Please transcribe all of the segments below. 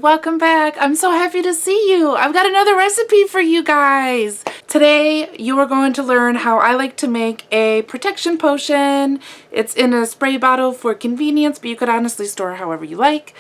welcome back. I'm so happy to see you. I've got another recipe for you guys. Today you are going to learn how I like to make a protection potion. It's in a spray bottle for convenience, but you could honestly store however you like.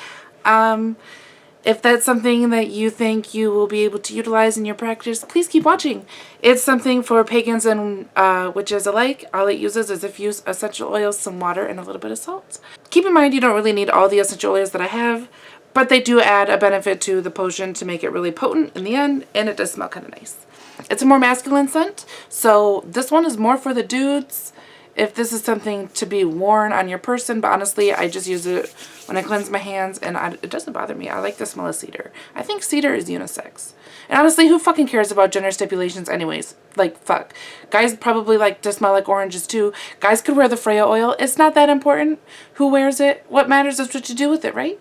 If that's something that you think you will be able to utilize in your practice, please keep watching. It's something for pagans and witches alike. All it uses is a few essential oils, some water, and a little bit of salt. Keep in mind you don't really need all the essential oils that I have, but they do add a benefit to the potion to make it really potent in the end, and it does smell kind of nice. It's a more masculine scent, so this one is more for the dudes. If this is something to be worn on your person, but honestly, I just use it when I cleanse my hands, and it doesn't bother me. I like the smell of cedar. I think cedar is unisex. And honestly, who fucking cares about gender stipulations anyways? Like, fuck. Guys probably like to smell like oranges too. Guys could wear the Freya oil. It's not that important who wears it. What matters is what you do with it, right?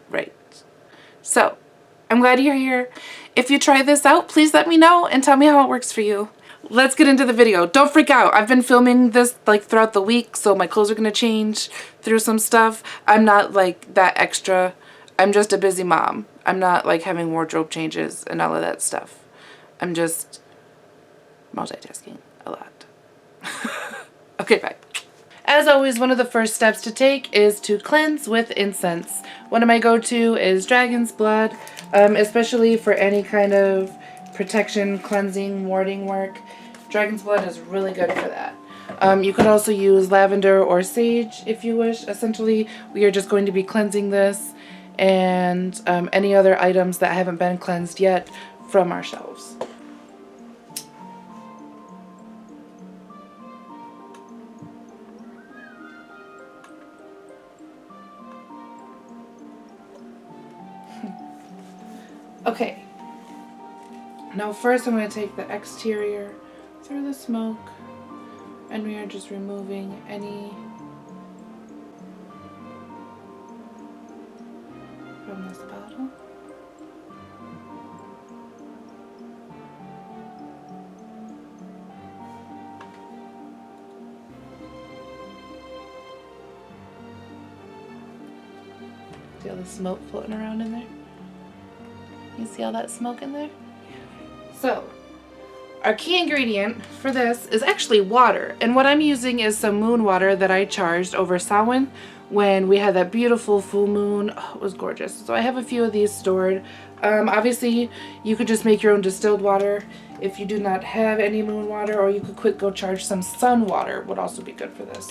Right. So, I'm glad you're here. If you try this out, please let me know and tell me how it works for you. Let's get into the video. Don't freak out. I've been filming this like throughout the week, so my clothes are going to change through some stuff. I'm not like that extra. I'm just a busy mom. I'm not like having wardrobe changes and all of that stuff. I'm just multitasking a lot. Okay, bye. As always, one of the first steps to take is to cleanse with incense. One of my go-to is dragon's blood, especially for any kind of protection, cleansing, warding work. Dragon's blood is really good for that. You could also use lavender or sage if you wish. Essentially, we are just going to be cleansing this and any other items that haven't been cleansed yet from our shelves. Okay. Now first I'm going to take the exterior through the smoke, and we are just removing any from this bottle. See all the smoke floating around in there? You see all that smoke in there? So, our key ingredient for this is actually water. And what I'm using is some moon water that I charged over Samhain when we had that beautiful full moon. Oh, it was gorgeous. So I have a few of these stored. Obviously, you could just make your own distilled water if you do not have any moon water, or you could quick go charge some sun water, would also be good for this.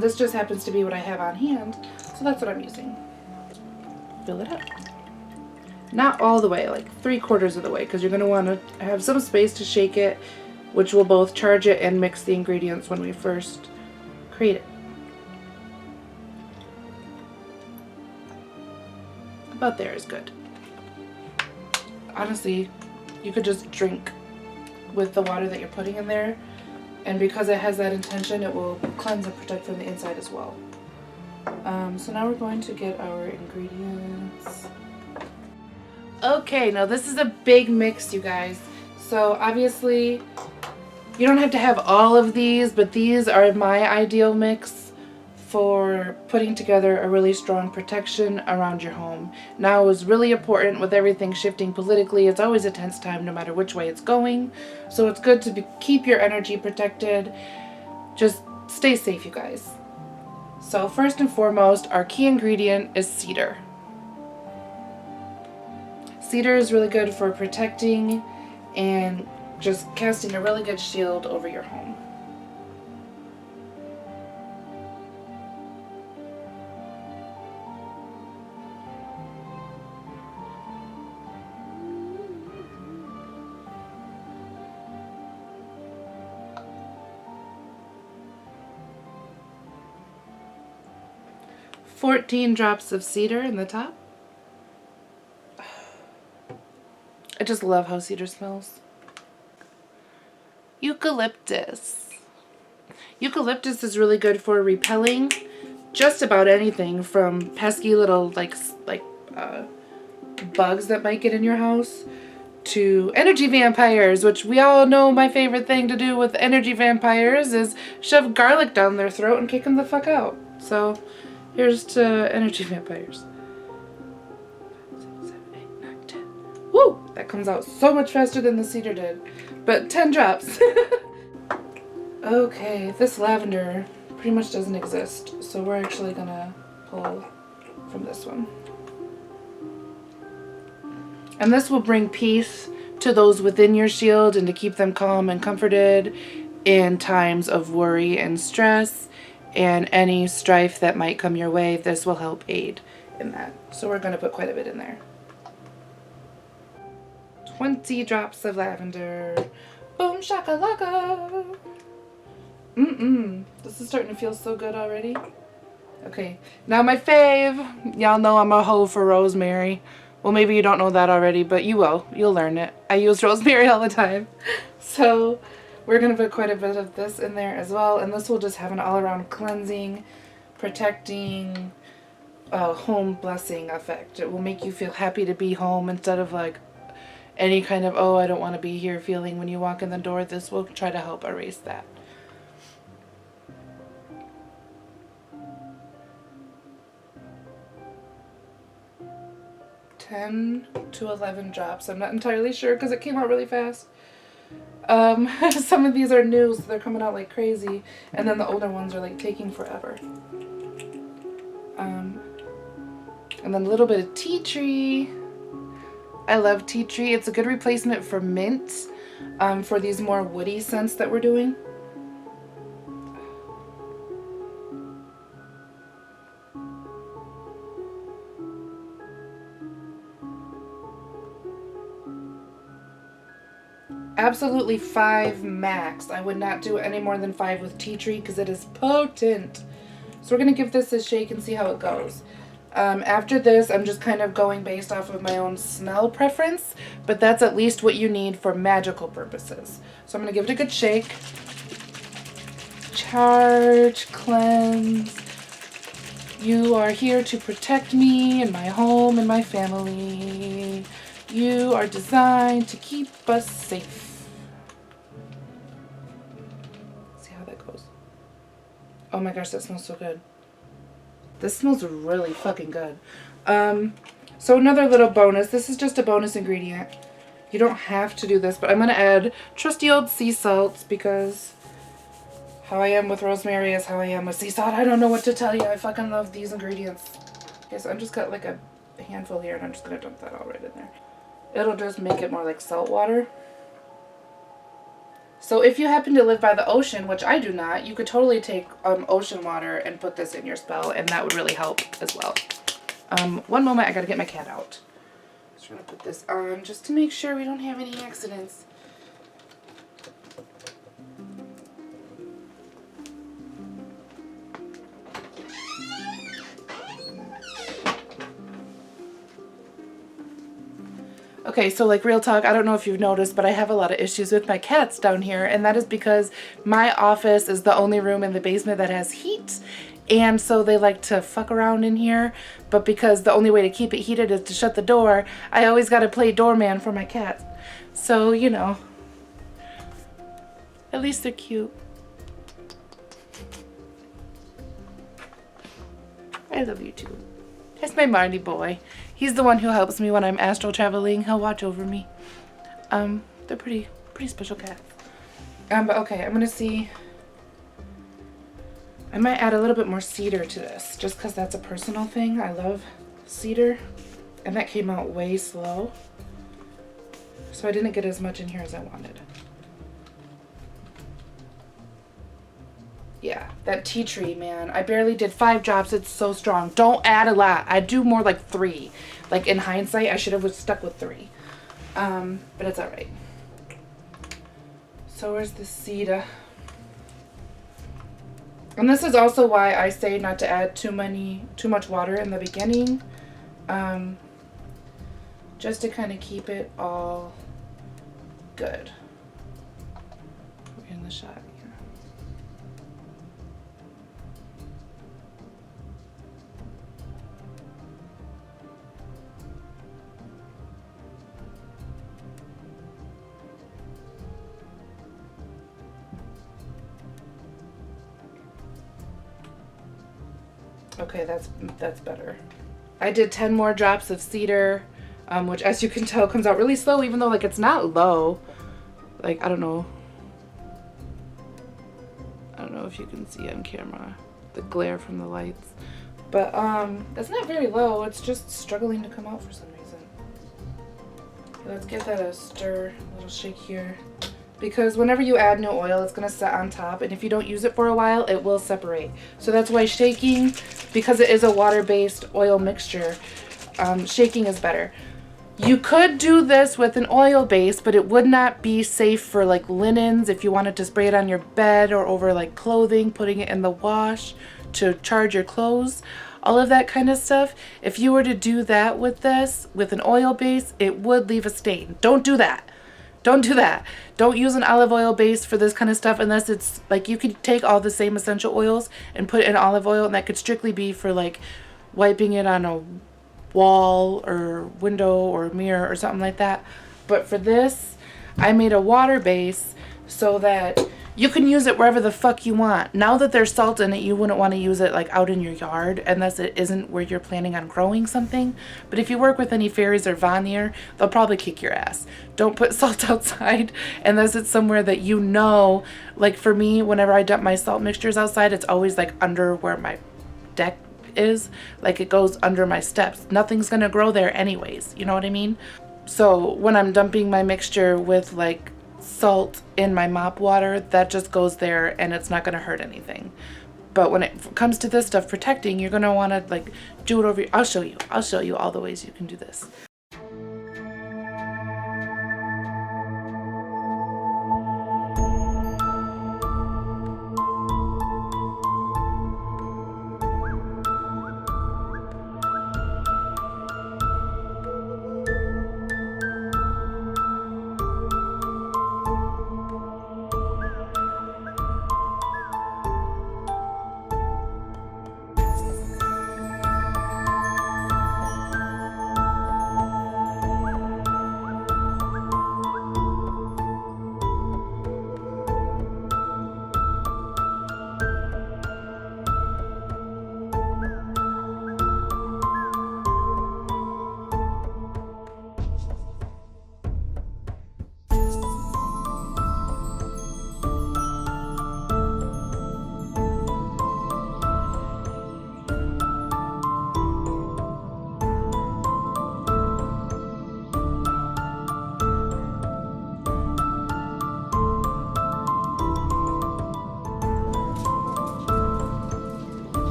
This just happens to be what I have on hand, so that's what I'm using. Fill it up. Not all the way, like 3/4 of the way, because you're going to want to have some space to shake it, which will both charge it and mix the ingredients when we first create it. About there is good. Honestly, you could just drink with the water that you're putting in there, and because it has that intention, it will cleanse and protect from the inside as well. So now we're going to get our ingredients. Okay, now this is a big mix, you guys. So obviously, you don't have to have all of these, but these are my ideal mix for putting together a really strong protection around your home. Now, it was really important with everything shifting politically. It's always a tense time no matter which way it's going. So it's good to keep your energy protected. Just stay safe, you guys. So first and foremost, our key ingredient is cedar. Cedar is really good for protecting and just casting a really good shield over your home. "14 drops of cedar in the top." I just love how cedar smells. Eucalyptus. Eucalyptus is really good for repelling just about anything from pesky little bugs that might get in your house to energy vampires, which we all know my favorite thing to do with energy vampires is shove garlic down their throat and kick them the fuck out. So here's to energy vampires. 5, 6, 7, That comes out so much faster than the cedar did. But 10 drops. Okay, this lavender pretty much doesn't exist. So we're actually gonna pull from this one. And this will bring peace to those within your shield and to keep them calm and comforted in times of worry and stress and any strife that might come your way. This will help aid in that. So we're going to put quite a bit in there. 20 drops of lavender. Boom shakalaka. This is starting to feel so good already. Okay, now my fave. Y'all know I'm a hoe for rosemary. Well, maybe you don't know that already, but you will. You'll learn it. I use rosemary all the time. So we're going to put quite a bit of this in there as well. And this will just have an all-around cleansing, protecting, home blessing effect. It will make you feel happy to be home instead of like any kind of, oh, I don't want to be here feeling when you walk in the door. This will try to help erase that. 10 to 11 drops. I'm not entirely sure because it came out really fast. Some of these are new, so they're coming out like crazy, and then the older ones are like taking forever. And then a little bit of tea tree. I love tea tree. It's a good replacement for mint, for these more woody scents that we're doing. Absolutely 5 max. I would not do any more than 5 with tea tree because it is potent. So we're going to give this a shake and see how it goes. After this, I'm just kind of going based off of my own smell preference, but that's at least what you need for magical purposes. So I'm going to give it a good shake. Charge, cleanse. You are here to protect me and my home and my family. You are designed to keep us safe. See how that goes. Oh my gosh, that smells so good. This smells really fucking good. So another little bonus. This is just a bonus ingredient. You don't have to do this, but I'm going to add trusty old sea salts because how I am with rosemary is how I am with sea salt. I don't know what to tell you. I fucking love these ingredients. Okay, so I'm just got like a handful here and I'm just going to dump that all right in there. It'll just make it more like salt water. So if you happen to live by the ocean, which I do not, you could totally take ocean water and put this in your spell, and that would really help as well. One moment, I gotta get my cat out. Just gonna put this on just to make sure we don't have any accidents. Okay, so like real talk, I don't know if you've noticed, but I have a lot of issues with my cats down here, and that is because my office is the only room in the basement that has heat, and so they like to fuck around in here, but because the only way to keep it heated is to shut the door, I always gotta play doorman for my cats. So, you know, at least they're cute. I love you too. That's my Marnie boy. He's the one who helps me when I'm astral traveling. He'll watch over me. They're pretty special cats. But okay, I'm gonna see. I might add a little bit more cedar to this, just because that's a personal thing. I love cedar, and that came out way slow, so I didn't get as much in here as I wanted. Yeah, that tea tree, man. I barely did 5 drops. It's so strong. Don't add a lot. I do more like 3. Like in hindsight, I should have stuck with 3. But it's all right. So where's the cedar? And this is also why I say not to add too much water in the beginning. Just to kind of keep it all good. We're in the shot. Okay, that's better. I did 10 more drops of cedar. which as you can tell comes out really slow, even though like it's not low. Like, I don't know if you can see on camera the glare from the lights, but it's not very low. It's just struggling to come out for some reason. Let's give that a stir, a little shake here, because whenever you add new oil, it's going to set on top, and if you don't use it for a while, it will separate. So that's why shaking, because it is a water-based oil mixture, shaking is better. You could do this with an oil base, but it would not be safe for like linens if you wanted to spray it on your bed or over like clothing, putting it in the wash to charge your clothes, all of that kind of stuff. If you were to do that with this, with an oil base, it would leave a stain. Don't do that. Don't do that. Don't use an olive oil base for this kind of stuff unless it's like, you could take all the same essential oils and put in olive oil, and that could strictly be for like wiping it on a wall or window or mirror or something like that. But for this, I made a water base so that you can use it wherever the fuck you want. Now that there's salt in it, you wouldn't want to use it like out in your yard unless it isn't where you're planning on growing something. But if you work with any fairies or Vanir, they'll probably kick your ass. Don't put salt outside unless it's somewhere that you know. Like for me, whenever I dump my salt mixtures outside, it's always like under where my deck is, like it goes under my steps. Nothing's gonna grow there anyways, you know what I mean? So when I'm dumping my mixture with like salt in my mop water, that just goes there and it's not gonna hurt anything. But when it comes to this stuff protecting, you're gonna want to like do it over. I'll show you all the ways you can do this.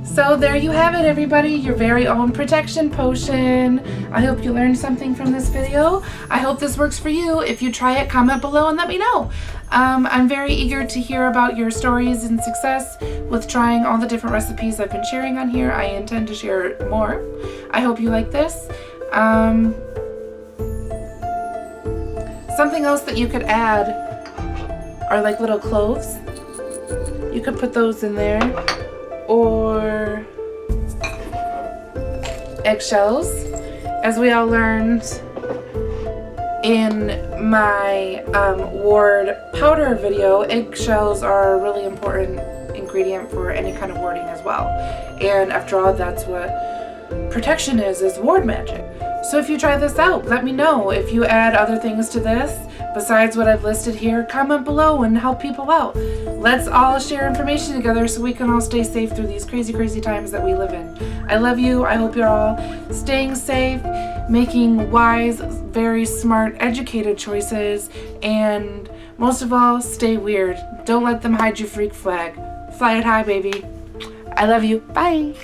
So there you have it, everybody, your very own protection potion. I hope you learned something from this video. I hope this works for you. If you try it, comment below and let me know. I'm very eager to hear about your stories and success with trying all the different recipes I've been sharing on here. I intend to share more. I hope you like this. Something else that you could add are like little cloves. You could put those in there. Or eggshells. As we all learned in my ward powder video, eggshells are a really important ingredient for any kind of warding as well. And after all, that's what protection is ward magic. So if you try this out, let me know. If you add other things to this besides what I've listed here, comment below and help people out. Let's all share information together so we can all stay safe through these crazy, crazy times that we live in. I love you. I hope you're all staying safe, making wise, very smart, educated choices, and most of all, stay weird. Don't let them hide your freak flag. Fly it high, baby. I love you. Bye.